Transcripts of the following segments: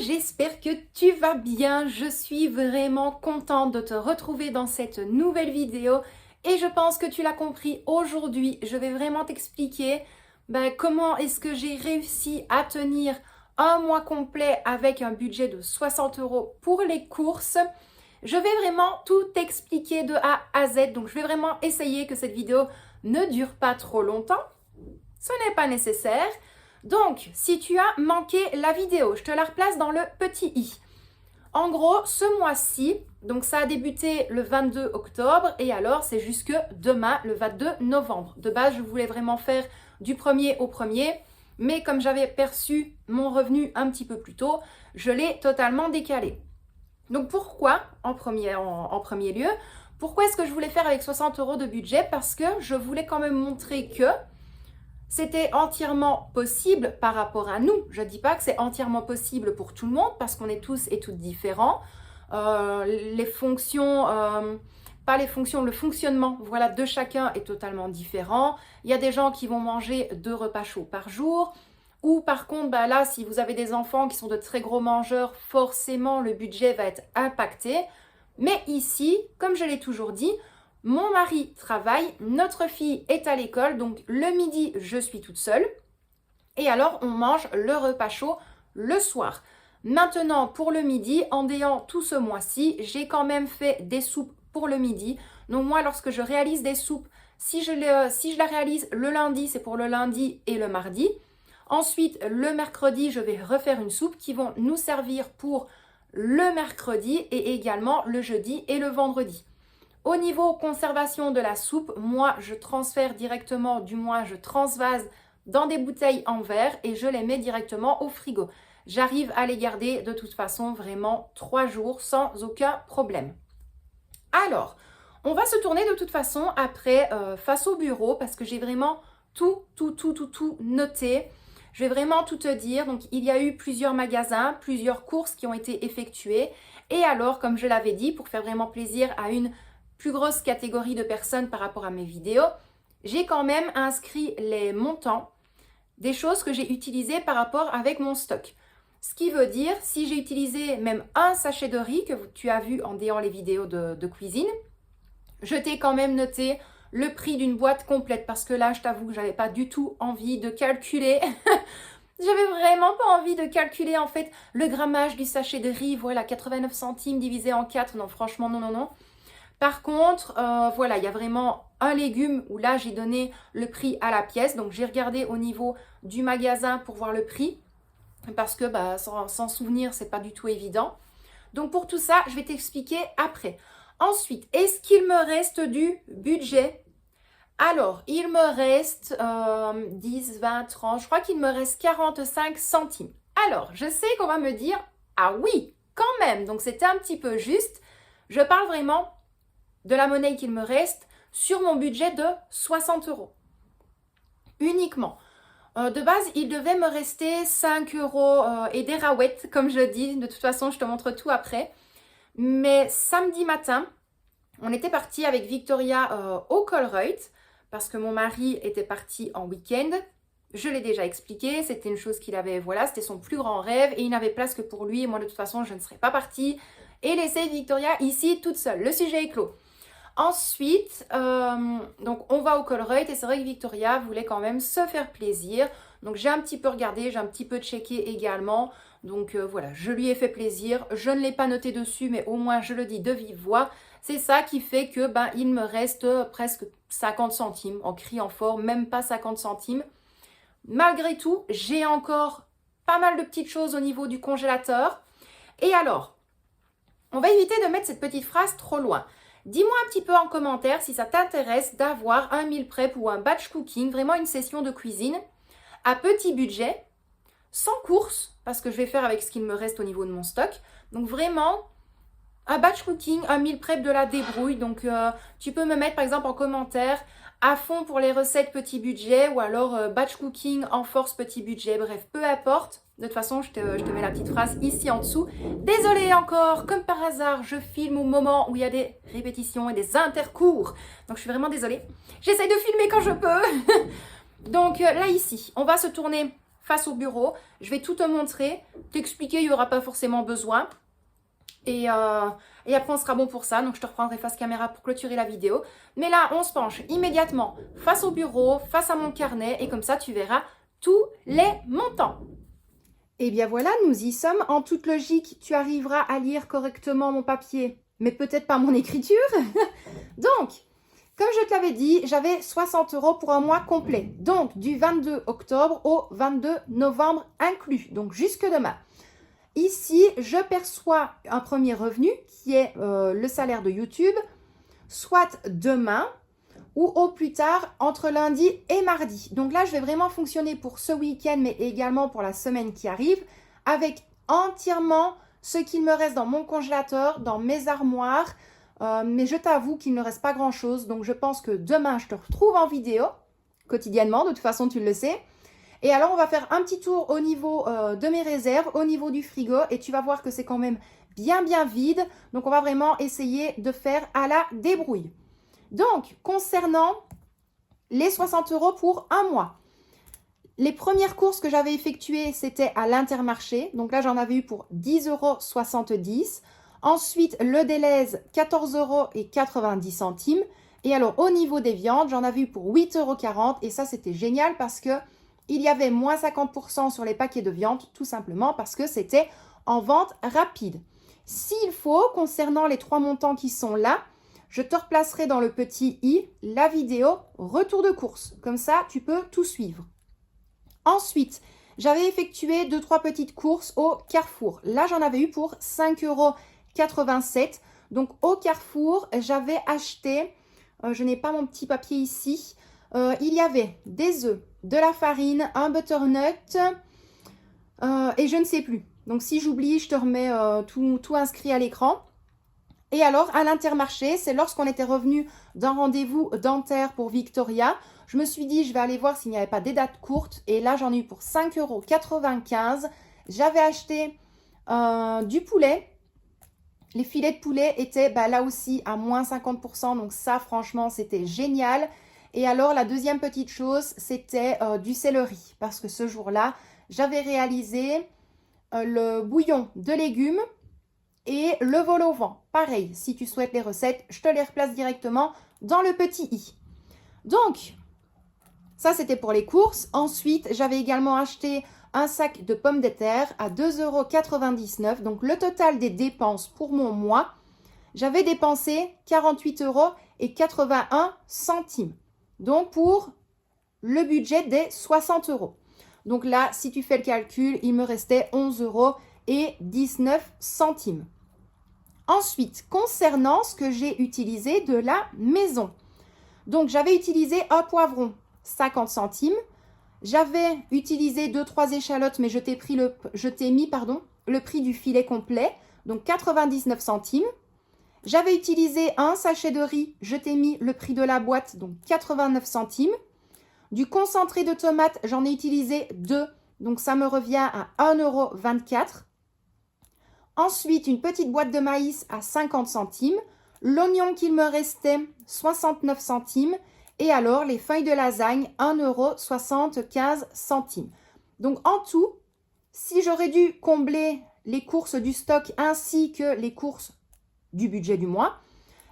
j'espère que tu vas bien. Je suis vraiment contente de te retrouver dans cette nouvelle vidéo et je pense que tu l'as compris aujourd'hui. Je vais vraiment t'expliquer comment est-ce que j'ai réussi à tenir un mois complet avec un budget de 60 € pour les courses. Je vais vraiment tout t'expliquer de A à Z, donc je vais vraiment essayer que cette vidéo ne dure pas trop longtemps. Ce n'est pas nécessaire. Donc, si tu as manqué la vidéo, je te la replace dans le petit i. En gros, ce mois-ci, donc ça a débuté le 22 octobre et alors c'est jusque demain, le 22 novembre. De base, je voulais vraiment faire du 1er au 1er, mais comme j'avais perçu mon revenu un petit peu plus tôt, je l'ai totalement décalé. Donc pourquoi, en premier lieu, pourquoi est-ce que je voulais faire avec 60 € de budget? Parce que je voulais quand même montrer que c'était entièrement possible par rapport à nous. Je ne dis pas que c'est entièrement possible pour tout le monde parce qu'on est tous et toutes différents. Le fonctionnement de chacun est totalement différent. Il y a des gens qui vont manger 2 repas chauds par jour. Ou par contre, là, si vous avez des enfants qui sont de très gros mangeurs, forcément le budget va être impacté. Mais ici, comme je l'ai toujours dit, mon mari travaille, notre fille est à l'école, donc le midi, je suis toute seule. Et alors, on mange le repas chaud le soir. Maintenant, pour le midi, en déant tout ce mois-ci, j'ai quand même fait des soupes pour le midi. Donc moi, lorsque je réalise des soupes, si je la réalise le lundi, c'est pour le lundi et le mardi. Ensuite, le mercredi, je vais refaire une soupe qui vont nous servir pour le mercredi et également le jeudi et le vendredi. Au niveau conservation de la soupe, moi, je transfère directement, du moins, je transvase dans des bouteilles en verre et je les mets directement au frigo. J'arrive à les garder de toute façon vraiment 3 jours sans aucun problème. Alors, on va se tourner de toute façon après face au bureau parce que j'ai vraiment tout noté. Je vais vraiment tout te dire. Donc, il y a eu plusieurs magasins, plusieurs courses qui ont été effectuées. Et alors, comme je l'avais dit, pour faire vraiment plaisir à une plus grosse catégorie de personnes par rapport à mes vidéos, j'ai quand même inscrit les montants des choses que j'ai utilisées par rapport avec mon stock. Ce qui veut dire, si j'ai utilisé même un sachet de riz que tu as vu en déant les vidéos de cuisine, je t'ai quand même noté le prix d'une boîte complète parce que là, je t'avoue que j'avais pas du tout envie de calculer. J'avais vraiment pas envie de calculer en fait le grammage du sachet de riz. Voilà, 89 centimes divisé en 4. Non, franchement, non. Par contre, il y a vraiment un légume où là, j'ai donné le prix à la pièce. Donc, j'ai regardé au niveau du magasin pour voir le prix parce que sans souvenir, c'est pas du tout évident. Donc, pour tout ça, je vais t'expliquer après. Ensuite, est-ce qu'il me reste du budget? Alors, il me reste 10, 20, 30, je crois qu'il me reste 45 centimes. Alors, je sais qu'on va me dire, ah oui, quand même, donc c'était un petit peu juste. Je parle vraiment de la monnaie qu'il me reste sur mon budget de 60 € uniquement. De base, il devait me rester 5 € et des raouettes, comme je dis. De toute façon, je te montre tout après. Mais samedi matin, on était parti avec Victoria au Colruyt parce que mon mari était parti en week-end. Je l'ai déjà expliqué, c'était une chose qu'il avait, c'était son plus grand rêve et il n'avait place que pour lui. Et moi, de toute façon, je ne serais pas partie et laisser Victoria ici toute seule. Le sujet est clos. Ensuite, donc on va au Colruyt et c'est vrai que Victoria voulait quand même se faire plaisir. Donc j'ai un petit peu regardé, j'ai un petit peu checké également. Donc je lui ai fait plaisir. Je ne l'ai pas noté dessus, mais au moins je le dis de vive voix. C'est ça qui fait que il me reste presque 50 centimes en criant fort, même pas 50 centimes. Malgré tout, j'ai encore pas mal de petites choses au niveau du congélateur. Et alors, on va éviter de mettre cette petite phrase trop loin. Dis-moi un petit peu en commentaire si ça t'intéresse d'avoir un meal prep ou un batch cooking, vraiment une session de cuisine à petit budget, sans course, parce que je vais faire avec ce qu'il me reste au niveau de mon stock. Donc vraiment, un batch cooking, un meal prep de la débrouille. Donc tu peux me mettre par exemple en commentaire à fond pour les recettes petit budget ou alors batch cooking en force petit budget. Bref, peu importe. De toute façon, je te mets la petite phrase ici en dessous. Désolée encore, comme par hasard, je filme au moment où il y a des répétitions et des intercours. Donc, je suis vraiment désolée. J'essaye de filmer quand je peux. Donc, là, ici, on va se tourner face au bureau. Je vais tout te montrer, t'expliquer, il n'y aura pas forcément besoin. Et après, on sera bon pour ça. Donc, je te reprendrai face caméra pour clôturer la vidéo. Mais là, on se penche immédiatement face au bureau, face à mon carnet. Et comme ça, tu verras tous les montants. Et bien voilà, nous y sommes. En toute logique, tu arriveras à lire correctement mon papier, mais peut-être pas mon écriture. Donc, comme je te l'avais dit, j'avais 60 € pour un mois complet. Donc, du 22 octobre au 22 novembre inclus. Donc, jusque demain. Ici, je perçois un premier revenu qui est le salaire de YouTube, soit demain ou au plus tard entre lundi et mardi. Donc là, je vais vraiment fonctionner pour ce week-end, mais également pour la semaine qui arrive, avec entièrement ce qu'il me reste dans mon congélateur, dans mes armoires. Mais je t'avoue qu'il ne reste pas grand-chose. Donc je pense que demain, je te retrouve en vidéo, quotidiennement, de toute façon, tu le sais. Et alors, on va faire un petit tour au niveau de mes réserves, au niveau du frigo. Et tu vas voir que c'est quand même bien vide. Donc, on va vraiment essayer de faire à la débrouille. Donc, concernant les 60 € pour un mois. Les premières courses que j'avais effectuées, c'était à l'Intermarché. Donc là, j'en avais eu pour 10,70 €. Ensuite, le Delhaize, 14,90 €. Et alors, au niveau des viandes, j'en avais eu pour 8,40 €. Et ça, c'était génial parce que il y avait moins 50% sur les paquets de viande, tout simplement parce que c'était en vente rapide. S'il faut, concernant les 3 montants qui sont là, je te replacerai dans le petit i la vidéo retour de course. Comme ça, tu peux tout suivre. Ensuite, j'avais effectué 2-3 petites courses au Carrefour. Là, j'en avais eu pour 5,87 €. Donc, au Carrefour, j'avais acheté, je n'ai pas mon petit papier ici, il y avait des œufs, de la farine, un butternut et je ne sais plus. Donc, si j'oublie, je te remets tout inscrit à l'écran. Et alors, à l'Intermarché, c'est lorsqu'on était revenu d'un rendez-vous dentaire pour Victoria, je me suis dit, je vais aller voir s'il n'y avait pas des dates courtes. Et là, j'en ai eu pour 5,95 €. J'avais acheté du poulet. Les filets de poulet étaient là aussi à moins 50%. Donc ça, franchement, c'était génial. Et alors, la deuxième petite chose, c'était du céleri. Parce que ce jour-là, j'avais réalisé le bouillon de légumes et le vol au vent. Pareil, si tu souhaites les recettes, je te les replace directement dans le petit i. Donc, ça, c'était pour les courses. Ensuite, j'avais également acheté un sac de pommes de terre à 2,99 €. Donc, le total des dépenses pour mon mois, j'avais dépensé 48,81 €. Donc, pour le budget des 60 €. Donc là, si tu fais le calcul, il me restait 11,19 €. Ensuite, concernant ce que j'ai utilisé de la maison. Donc, j'avais utilisé un poivron, 50 centimes. J'avais utilisé 2-3 échalotes, mais je t'ai mis le prix du filet complet, donc 99 centimes. J'avais utilisé un sachet de riz, je t'ai mis le prix de la boîte, donc 89 centimes. Du concentré de tomate, j'en ai utilisé 2, donc ça me revient à 1,24 €. Ensuite, une petite boîte de maïs à 50 centimes. L'oignon qu'il me restait, 69 centimes. Et alors, les feuilles de lasagne, 1,75 €. Donc, en tout, si j'aurais dû combler les courses du stock ainsi que les courses du budget du mois,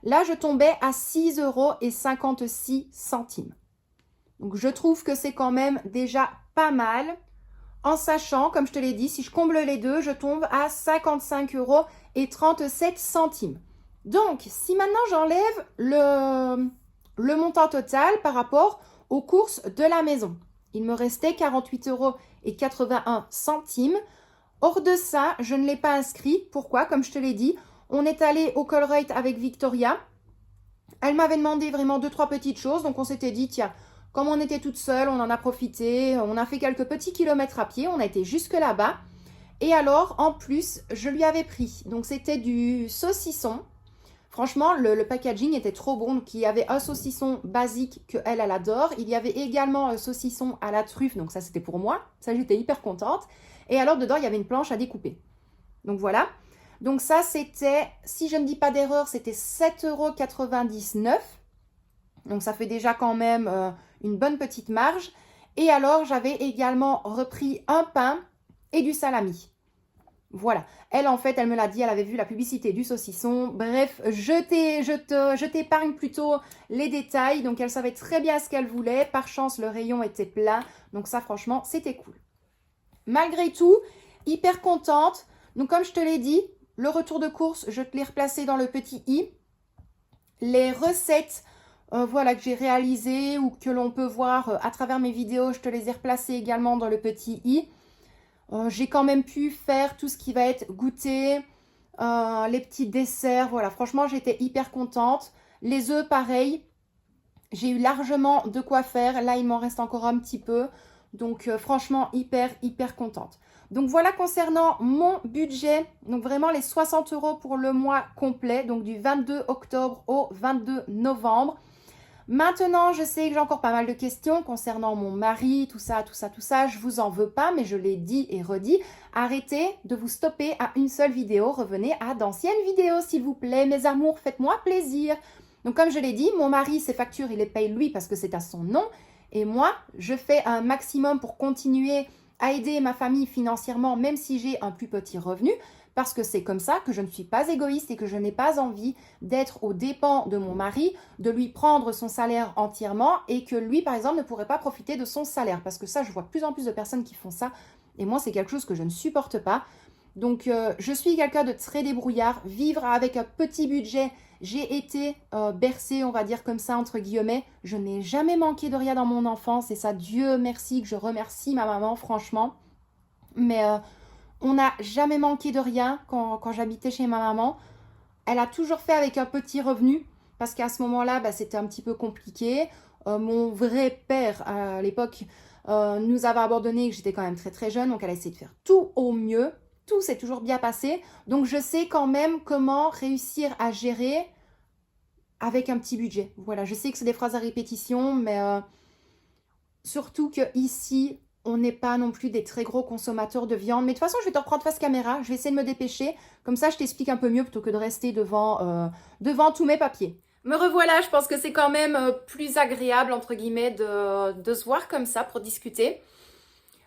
là, je tombais à 6,56 €. Donc, je trouve que c'est quand même déjà pas mal. En sachant, comme je te l'ai dit, si je comble les deux, je tombe à 55,37 €. Donc, si maintenant j'enlève le montant total par rapport aux courses de la maison, il me restait 48,81 €. Hors de ça, je ne l'ai pas inscrit. Pourquoi? Comme je te l'ai dit, on est allé au Colruyt avec Victoria. Elle m'avait demandé vraiment 2-3 petites choses. Donc, on s'était dit, tiens, comme on était toute seule, on en a profité. On a fait quelques petits kilomètres à pied. On a été jusque là-bas. Et alors, en plus, je lui avais pris. Donc, c'était du saucisson. Franchement, le packaging était trop bon. Donc, il y avait un saucisson basique qu'elle adore. Il y avait également un saucisson à la truffe. Donc, ça, c'était pour moi. Ça, j'étais hyper contente. Et alors, dedans, il y avait une planche à découper. Donc, voilà. Donc, ça, c'était, si je ne dis pas d'erreur, c'était 7,99 €. Donc, ça fait déjà quand même une bonne petite marge. Et alors, j'avais également repris un pain et du salami. Voilà. Elle, en fait, elle me l'a dit, elle avait vu la publicité du saucisson. Bref, je t'épargne plutôt les détails. Donc, elle savait très bien ce qu'elle voulait. Par chance, le rayon était plein. Donc, ça, franchement, c'était cool. Malgré tout, hyper contente. Donc, comme je te l'ai dit, le retour de course, je te l'ai replacé dans le petit i. Les recettes voilà, que j'ai réalisées ou que l'on peut voir à travers mes vidéos, je te les ai replacées également dans le petit i. J'ai quand même pu faire tout ce qui va être goûter, les petits desserts. Voilà, franchement, j'étais hyper contente. Les œufs, pareil. J'ai eu largement de quoi faire. Là, il m'en reste encore un petit peu. Donc, franchement, hyper contente. Donc, voilà concernant mon budget. Donc, vraiment, les 60 € pour le mois complet. Donc, du 22 octobre au 22 novembre. Maintenant, je sais que j'ai encore pas mal de questions concernant mon mari, tout ça. Je vous en veux pas, mais je l'ai dit et redit. Arrêtez de vous stopper à une seule vidéo. Revenez à d'anciennes vidéos, s'il vous plaît. Mes amours, faites-moi plaisir. Donc, comme je l'ai dit, mon mari, ses factures, il les paye lui parce que c'est à son nom. Et moi, je fais un maximum pour continuer à aider ma famille financièrement, même si j'ai un plus petit revenu. Parce que c'est comme ça que je ne suis pas égoïste et que je n'ai pas envie d'être aux dépens de mon mari, de lui prendre son salaire entièrement et que lui, par exemple, ne pourrait pas profiter de son salaire. Parce que ça, je vois de plus en plus de personnes qui font ça. Et moi, c'est quelque chose que je ne supporte pas. Donc, je suis quelqu'un de très débrouillard. Vivre avec un petit budget, j'ai été bercée, on va dire comme ça, entre guillemets. Je n'ai jamais manqué de rien dans mon enfance. Et ça, Dieu merci, que je remercie ma maman, franchement. Mais on n'a jamais manqué de rien quand j'habitais chez ma maman. Elle a toujours fait avec un petit revenu parce qu'à ce moment-là, bah, c'était un petit peu compliqué. Mon vrai père, à l'époque, nous avait abandonnés, j'étais quand même très jeune, donc elle a essayé de faire tout au mieux. Tout s'est toujours bien passé. Donc, je sais quand même comment réussir à gérer avec un petit budget. Voilà, je sais que c'est des phrases à répétition, mais surtout que ici, on n'est pas non plus des très gros consommateurs de viande. Mais de toute façon, je vais te reprendre face caméra. Je vais essayer de me dépêcher. Comme ça, je t'explique un peu mieux plutôt que de rester devant tous mes papiers. Me revoilà, je pense que c'est quand même plus agréable, entre guillemets, de se voir comme ça pour discuter.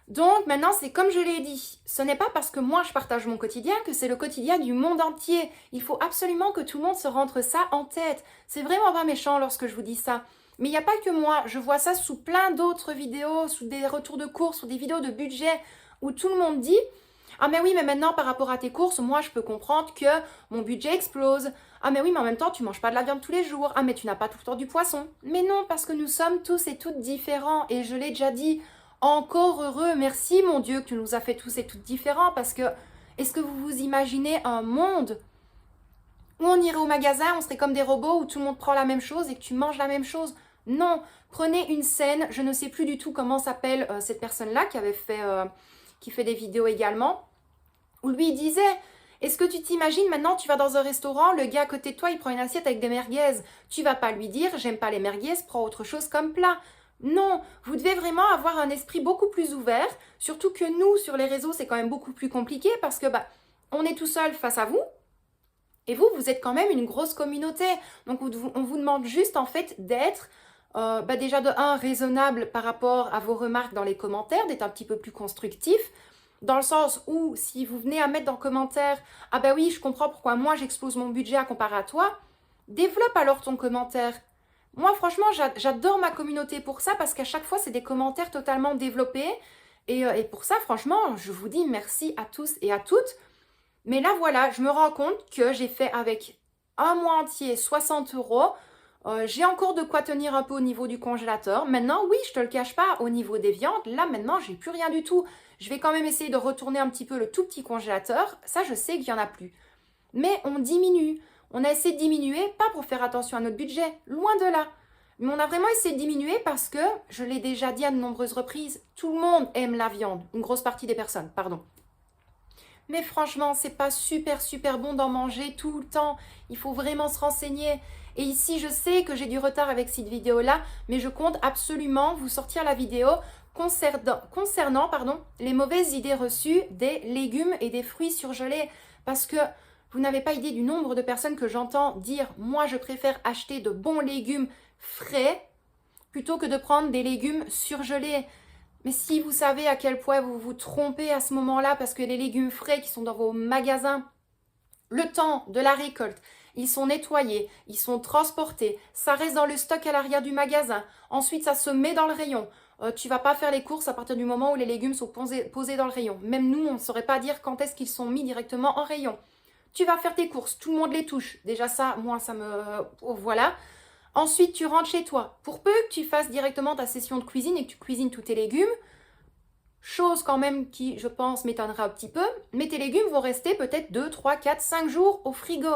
Donc maintenant, c'est comme je l'ai dit, ce n'est pas parce que moi je partage mon quotidien que c'est le quotidien du monde entier. Il faut absolument que tout le monde se rentre ça en tête. C'est vraiment pas méchant lorsque je vous dis ça. Mais il n'y a pas que moi, je vois ça sous plein d'autres vidéos, sous des retours de courses, sous des vidéos de budget, où tout le monde dit « Ah mais oui, mais maintenant par rapport à tes courses, moi je peux comprendre que mon budget explose. Ah mais oui, mais en même temps tu manges pas de la viande tous les jours. Ah mais tu n'as pas tout le temps du poisson. » Mais non, parce que nous sommes tous et toutes différents, et je l'ai déjà dit. Encore heureux, merci mon Dieu que tu nous as fait tous et toutes différents, parce que est-ce que vous vous imaginez un monde où on irait au magasin, on serait comme des robots, où tout le monde prend la même chose et que tu manges la même chose? Non, prenez une scène, je ne sais plus du tout comment s'appelle cette personne-là qui fait des vidéos également, où lui il disait, est-ce que tu t'imagines maintenant, tu vas dans un restaurant, le gars à côté de toi, il prend une assiette avec des merguez. Tu vas pas lui dire, j'aime pas les merguez, prends autre chose comme plat. Non, vous devez vraiment avoir un esprit beaucoup plus ouvert, surtout que nous, sur les réseaux, c'est quand même beaucoup plus compliqué parce que on est tout seul face à vous et vous êtes quand même une grosse communauté. Donc, on vous demande juste en fait d'être déjà de un, raisonnable par rapport à vos remarques dans les commentaires, d'être un petit peu plus constructif, dans le sens où si vous venez à mettre dans le commentaire « Ah bah oui, je comprends pourquoi moi j'explose mon budget à comparer à toi », développe alors ton commentaire. Moi, franchement, j'adore ma communauté pour ça parce qu'à chaque fois, c'est des commentaires totalement développés. Et pour ça, franchement, je vous dis merci à tous et à toutes. Mais là, voilà, je me rends compte que j'ai fait avec un mois entier 60 €. J'ai encore de quoi tenir un peu au niveau du congélateur. Maintenant, oui, je te le cache pas, au niveau des viandes, là, maintenant, j'ai plus rien du tout. Je vais quand même essayer de retourner un petit peu le tout petit congélateur. Ça, je sais qu'il n'y en a plus. Mais on diminue. On a essayé de diminuer, pas pour faire attention à notre budget, loin de là. Mais on a vraiment essayé de diminuer parce que, je l'ai déjà dit à de nombreuses reprises, tout le monde aime la viande. Une grosse partie des personnes, pardon. Mais franchement, c'est pas super bon d'en manger tout le temps. Il faut vraiment se renseigner. Et ici, je sais que j'ai du retard avec cette vidéo-là, mais je compte absolument vous sortir la vidéo concernant les mauvaises idées reçues des légumes et des fruits surgelés. Parce que vous n'avez pas idée du nombre de personnes que j'entends dire « Moi, je préfère acheter de bons légumes frais plutôt que de prendre des légumes surgelés. » Mais si vous savez à quel point vous vous trompez à ce moment-là, parce que les légumes frais qui sont dans vos magasins, le temps de la récolte, ils sont nettoyés, ils sont transportés, ça reste dans le stock à l'arrière du magasin, ensuite ça se met dans le rayon. Tu vas pas faire les courses à partir du moment où les légumes sont posés dans le rayon. Même nous, on ne saurait pas dire quand est-ce qu'ils sont mis directement en rayon. Tu vas faire tes courses, tout le monde les touche. Déjà ça, moi, ça me... voilà. Ensuite, tu rentres chez toi. Pour peu que tu fasses directement ta session de cuisine et que tu cuisines tous tes légumes, chose quand même qui, je pense, m'étonnera un petit peu, mais tes légumes vont rester peut-être 2, 3, 4, 5 jours au frigo.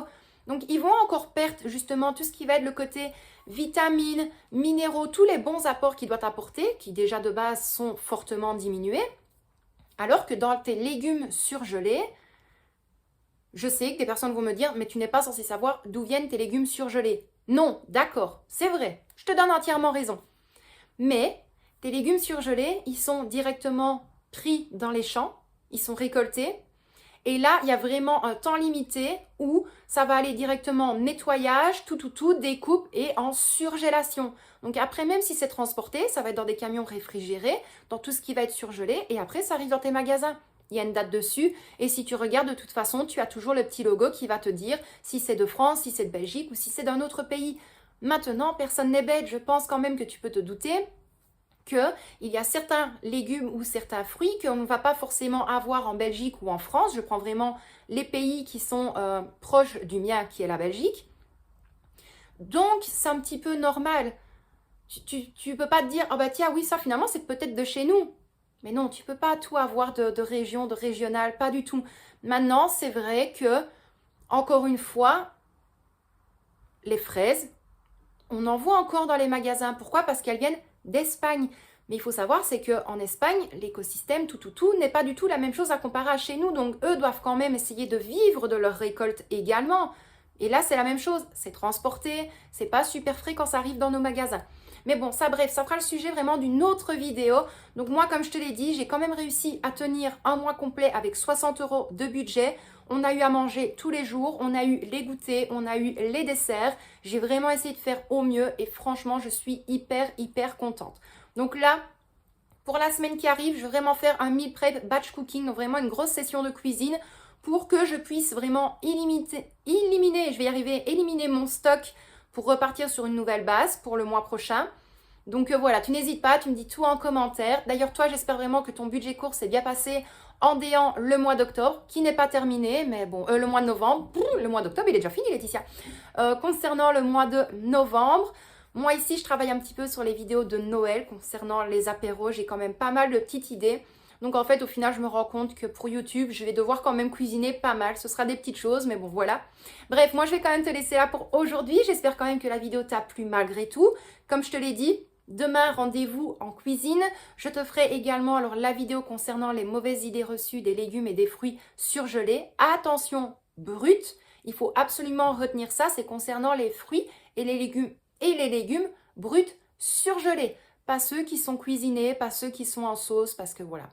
Donc, ils vont encore perdre justement tout ce qui va être le côté vitamines, minéraux, tous les bons apports qu'ils doivent apporter, qui déjà de base sont fortement diminués. Alors que dans tes légumes surgelés, je sais que des personnes vont me dire, mais tu n'es pas censé savoir d'où viennent tes légumes surgelés. Non, d'accord, c'est vrai, je te donne entièrement raison. Mais tes légumes surgelés, ils sont directement pris dans les champs, ils sont récoltés. Et là, il y a vraiment un temps limité où ça va aller directement en nettoyage, tout, découpe et en surgélation. Donc après, même si c'est transporté, ça va être dans des camions réfrigérés, dans tout ce qui va être surgelé, et après, ça arrive dans tes magasins. Il y a une date dessus, et si tu regardes, de toute façon, tu as toujours le petit logo qui va te dire si c'est de France, si c'est de Belgique ou si c'est d'un autre pays. Maintenant, personne n'est bête, je pense quand même que tu peux te douter qu'il y a certains légumes ou certains fruits qu'on ne va pas forcément avoir en Belgique ou en France. Je prends vraiment les pays qui sont proches du mien, qui est la Belgique. Donc, c'est un petit peu normal. Tu peux pas te dire, oh bah tiens, oui, ça finalement, c'est peut-être de chez nous. Mais non, tu peux pas tout avoir de région, de régional, pas du tout. Maintenant, c'est vrai que, encore une fois, les fraises, on en voit encore dans les magasins. Pourquoi? Parce qu'elles viennent d'Espagne. Mais il faut savoir, c'est qu'en Espagne, l'écosystème, tout n'est pas du tout la même chose à comparer à chez nous. Donc, eux doivent quand même essayer de vivre de leur récolte également. Et là, c'est la même chose. C'est transporté, c'est pas super frais quand ça arrive dans nos magasins. Mais bon, ça bref, ça fera le sujet vraiment d'une autre vidéo. Donc moi, comme je te l'ai dit, j'ai quand même réussi à tenir un mois complet avec 60 € de budget. On a eu à manger tous les jours, on a eu les goûters, on a eu les desserts. J'ai vraiment essayé de faire au mieux et franchement, je suis hyper contente. Donc là, pour la semaine qui arrive, je vais vraiment faire un meal prep batch cooking, donc vraiment une grosse session de cuisine pour que je puisse vraiment éliminer mon stock pour repartir sur une nouvelle base pour le mois prochain. Donc voilà, tu n'hésites pas, tu me dis tout en commentaire. D'ailleurs, toi, j'espère vraiment que ton budget course s'est bien passé en déant le mois d'octobre, qui n'est pas terminé, mais bon, le mois de novembre, le mois d'octobre, il est déjà fini, Laetitia. Concernant le mois de novembre, moi ici, je travaille un petit peu sur les vidéos de Noël concernant les apéros. J'ai quand même pas mal de petites idées. Donc en fait, au final, je me rends compte que pour YouTube, je vais devoir quand même cuisiner pas mal. Ce sera des petites choses, mais bon, voilà. Bref, moi, je vais quand même te laisser là pour aujourd'hui. J'espère quand même que la vidéo t'a plu malgré tout. Comme je te l'ai dit, demain, rendez-vous en cuisine. Je te ferai également alors la vidéo concernant les mauvaises idées reçues des légumes et des fruits surgelés. Attention, brut. Il faut absolument retenir ça. C'est concernant les fruits et les légumes bruts surgelés. Pas ceux qui sont cuisinés, pas ceux qui sont en sauce, parce que voilà.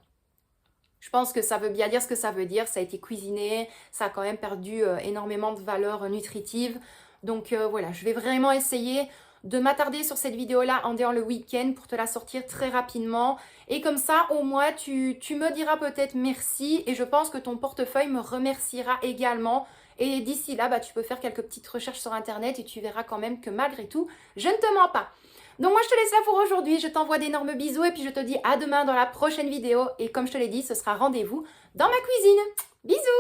Je pense que ça veut bien dire ce que ça veut dire. Ça a été cuisiné, ça a quand même perdu énormément de valeur nutritive. Donc voilà, je vais vraiment essayer de m'attarder sur cette vidéo-là en dehors le week-end pour te la sortir très rapidement. Et comme ça, au moins, tu me diras peut-être merci et je pense que ton portefeuille me remerciera également. Et d'ici là, bah, tu peux faire quelques petites recherches sur Internet et tu verras quand même que malgré tout, je ne te mens pas. Donc moi, je te laisse là pour aujourd'hui. Je t'envoie d'énormes bisous et puis je te dis à demain dans la prochaine vidéo. Et comme je te l'ai dit, ce sera rendez-vous dans ma cuisine. Bisous!